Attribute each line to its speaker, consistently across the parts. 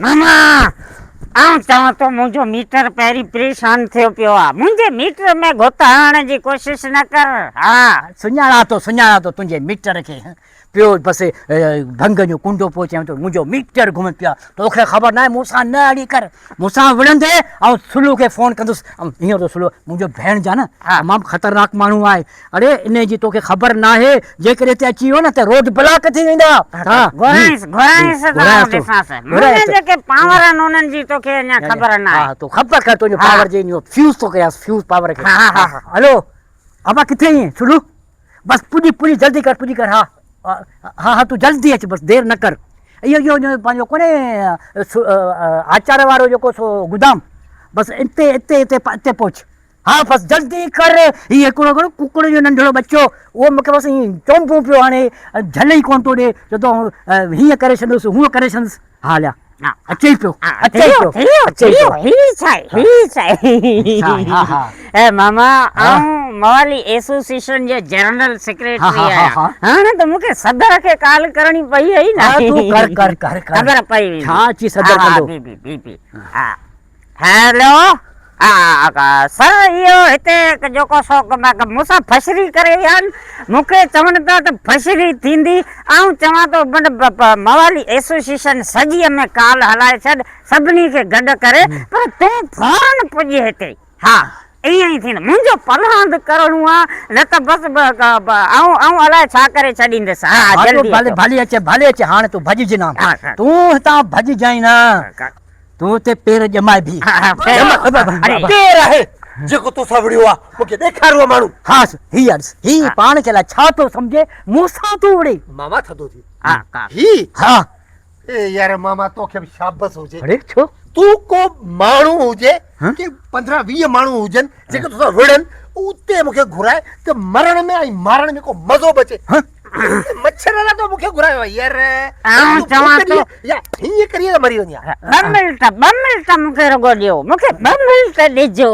Speaker 1: मामा आऊं चवां तो मुंहिंजो मीटर पहिरीं परेशान थियो पियो आहे। मुंहिंजे मीटर में गोता हणण जी कोशिश न कर। हा
Speaker 2: सुञाणा तो तुंहिंजे मीटर खे पियो बसि भंग जो कुंडो पियो चवां तो मुंहिंजो मीटर घुमे पिया। तोखे ख़बर न आहे मूंसां न अड़ी कर। मूंसां विढ़ंदे ऐं सुलू खे फ़ोन कंदुसि। ऐं हींअर तो सुलू मुंहिंजो भेण जा न तमामु ख़तरनाक माण्हू आहे। अरे इन जी तोखे ख़बर न आहे जेकॾहिं हिते अची वियो न त रोड ब्लॉक थी वेंदा।
Speaker 1: जेके पावर आहिनि उन्हनि जी तोखे अञा ख़बर न आहे।
Speaker 2: तो ख़बर कर तुंहिंजो पावर जे फ्यूज़ थो कयांसि फ्यूज़ पावर खे। हलो अबा किथे आहीं सुलू? बस पुॼी जल्दी कर पुॼी कर। हाँ तू जल्दी अच बस देर न कर। इहो पंहिंजो कोन्हे आचार वारो जेको सो गोदाम बस इते पहुच। हाँ बस जल्दी कर। हीउ हिकिड़ो कुकड़ जो नंढड़ो बच्चो उहो मूंखे बसि हीअं चोंबो पियो हाणे झल ई कोन थो ॾिए छो त हीअं करे छॾियोसि हूअं करे छॾियोसि। हा हलिया अचे पियो
Speaker 1: मामा आऊं मवाली एसोसिएशन जे जनरल सेक्रेटरी आहियां। हाणे त मूंखे सदर खे कॉल करणी पई हुई न।
Speaker 2: कर
Speaker 1: ख़बर पई
Speaker 2: छा अची सदर कंदो।
Speaker 1: हेलो सर इहो हिते जेको सो मूंसां फशरी करे विया आहिनि। मूंखे चवनि था त फशरी थींदी। ऐं चवां थो मवाली एसोसिएशन सॼीअ में कॉल हलाए छॾ सभिनी खे गॾु करे पर तूं फौरन पुॼ हिते। हा ईअं ई थींदो। मुंहिंजो पलहांद करणो आहे न त बसि आऊं अलाए छा करे छॾींदुसि। हा जल्दी
Speaker 2: भले अचे हाणे तूं भॼिजे न। तूं हितां भॼिजांइ न तूं हुते पेर ॼमाए बि।
Speaker 3: केरु आहे जेको तोसां विड़ियो आहे मूंखे ॾेखारियो माण्हू।
Speaker 2: हा ही पाण खे छा थो सम्झे मूंसां तूं विड़े।
Speaker 3: मामा थधो थी
Speaker 2: हा
Speaker 3: ए यार मामा तोखे बि शाबस हुजे।
Speaker 2: अरे छो
Speaker 3: तूं को माण्हू हुजे कि 15-20 माण्हू हुजनि जेके तोसां विड़नि उते मूंखे घुराए त मरण में ऐं मारण में को मज़ो बचे। मच्छर वाला तो मूंखे घुरायो यार।
Speaker 1: आऊं चवां थो
Speaker 3: या हीअं करिए त मरी वञे।
Speaker 1: 2 मिंट मूंखे रुगो ॾियो। मूंखे 2 मिंट ॾिजो।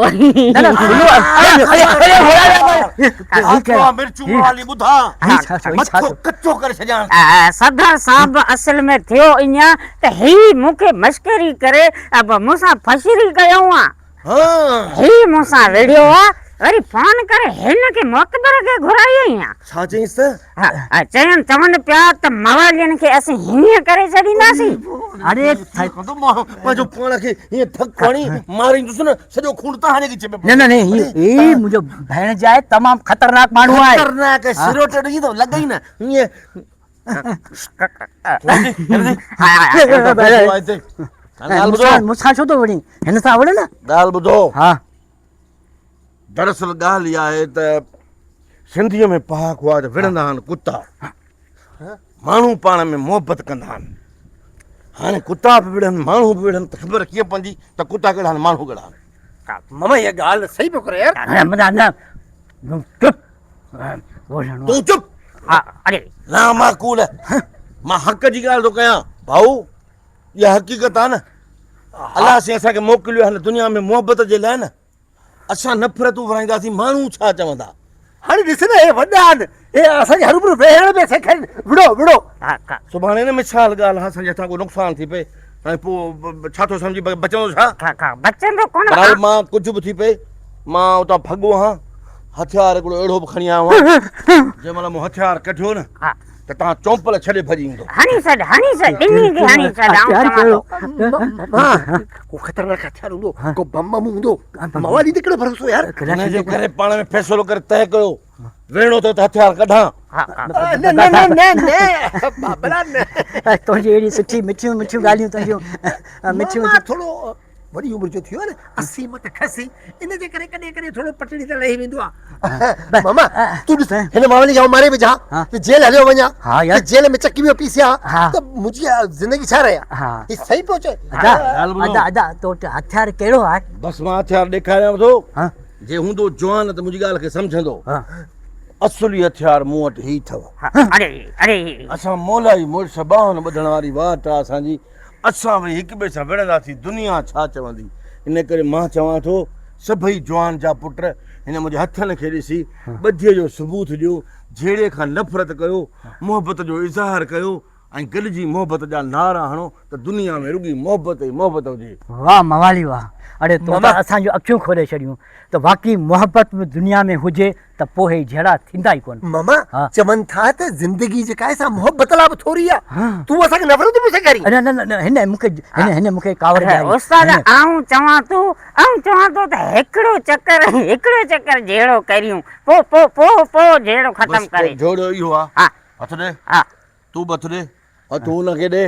Speaker 3: मिर्चूं वाली ॿुधा मथो कचो करे छॾियां।
Speaker 1: सदर साहब असल में थियो ईअं त ही मूंखे मश्करी करे मूंसां फशरी कयूं आहे। ही मूंसां विड़ियो आहे वरी फोन करे हिन खे मोतबर खे घुराई आहे।
Speaker 3: छा चईंसि?
Speaker 1: चवनि पिया त मवालियुनि खे असीं हीअं करे छॾींदासीं।
Speaker 2: अरे
Speaker 3: पंहिंजो पाण खे हीअं थक हणी मारींदुसि न सॼो खून तव्हां खे चए।
Speaker 2: न ही मुंहिंजो भेण जा आहे तमामु ख़तरनाक माण्हू आहे।
Speaker 3: ख़तरनाक सिरोट ॾिजी थो लॻई न हीअं।
Speaker 2: मूंसां छो थो विड़ी हिन सां विड़ न।
Speaker 3: ॻाल्हि ॿुधो।
Speaker 2: हा
Speaker 3: दरअसल ॻाल्हि इहा आहे त सिंधीअ में पहाक हुआ त विढ़ंदा आहिनि कुता। माण्हू पाण में मोहबत कंदा आहिनि। हाणे कुता बि विढ़नि माण्हू बि विढ़नि त ख़बर कीअं पवंदी त कुता कहिड़ा आहिनि माण्हू कहिड़ा आहिनि। मामा इहा ॻाल्हि सही पियो करे यार। तूं चुप। ना माकूल मां हक़ जी ॻाल्हि थो कयां भाऊ। इहा हक़ीक़त आहे न। अलाह साईं असांखे मोकिलियो आहे हिन दुनिया में मोहबत जे लाइ न। असां नफ़रतूं विराईंदासीं माण्हू छा चवंदा। हाणे ॾिस न हे वॾा आहिनि हे असांखे हरू वेहण में सेखारीनि विड़ो। सुभाणे न मिसाल ॻाल्हि आहे असांजे हथां को नुक़सानु थी पए ऐं पोइ छा थो सम्झी बचंदो छा?
Speaker 1: बचंदो कोन।
Speaker 3: मां कुझु बि थी पए मां उतां भॻो आहियां हथियार हिकिड़ो अहिड़ो बि खणी आयो आहियां जंहिं महिल मूं हथियार कढियो न त तव्हां चौंपल छॾे भॼी ईंदो। को ख़तरनाक हथियार हूंदो को बम हूंदो। मवाली ते कहिड़ो भरोसो यार। हिनजे करे पाण में फ़ैसिलो करे तय कयो वेणो त हथियार कढां।
Speaker 2: तुंहिंजी अहिड़ी सुठी मिठियूं ॻाल्हियूं तुंहिंजियूं
Speaker 3: थोरो वॾी उमिरि जो थियो आहे न 80 मत खसी इन जे करे कॾहिं कॾहिं थोरो पटड़ी त लही वेंदो आहे। मामा तूं ॾिस हिन मामले खे मारे बि जा जेल हलियो वञा जेल में चकी में पीसिया त मुंहिंजी ज़िंदगी छा रहे। ही सही पियो चए।
Speaker 2: तो हथियार कहिड़ो आहे?
Speaker 3: बसि मां हथियार ॾेखारियां थो जे हूंदो जवान त मुंहिंजी ॻाल्हि खे सम्झंदो। असली हथियार मूं वटि ही अथव। असां मौलाई मुड़ुस ॿाहनि ॿधण वारी वाट आहे असांजी। असां भई हिक ॿिए सां विढ़ंदासीं दुनिया छा चवंदी। इन करे मां चवां थो सभई जवान जा पुट हिन मुंहिंजे हथनि खे ॾिसी ॿधीअ जो सबूत ॾियो। जहिड़े खां नफ़रत कयो मोहबत जो इज़हार कयो ऐं गॾ जी मोहबत जा नारा हणो त दुनिया में रुॻी मोहबत ई मोहबत हुजे।
Speaker 2: वाह मवाली वाह, अरे तो
Speaker 4: मामा।
Speaker 2: असांजो अखियूं खोले छॾियूं त वाकई मोहबत में दुनिया में हुजे त पोइ हे जहिड़ा थींदा ई कोन।
Speaker 4: मामा
Speaker 2: हाँ।
Speaker 4: चवनि था त ज़िंदगी जेका आहे सा मोहबत लाइ बि थोरी आहे।
Speaker 2: हाँ।
Speaker 4: तूं असांखे नफ़रत बि सेखारी।
Speaker 2: न न न हिन मूंखे कावड़
Speaker 1: अरे
Speaker 2: ॾियाई।
Speaker 1: उस्ताद
Speaker 2: हिन-
Speaker 1: आऊं चवां थो त हिकिड़ो चक्कर जहिड़ो करियूं पोइ जहिड़ो ख़तम
Speaker 3: बस
Speaker 1: करे।
Speaker 3: जोड़ो इहो आहे।
Speaker 1: हा
Speaker 3: हथ ॾे,
Speaker 1: हा
Speaker 3: तूं बि हथ ॾे और तूं हुनखे ॾे।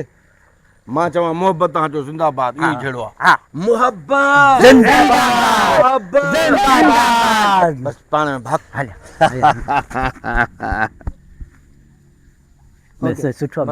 Speaker 3: मां चवां मोहबत तव्हांजो ज़िंदाबाद, इहो ई जहिड़ो आहे।
Speaker 1: हा
Speaker 3: मोहब्बत
Speaker 2: ज़िंदाबाद।
Speaker 3: मोहब्बत
Speaker 2: ज़िंदाबाद।
Speaker 3: बस पाण में भाग।
Speaker 2: हल सुठो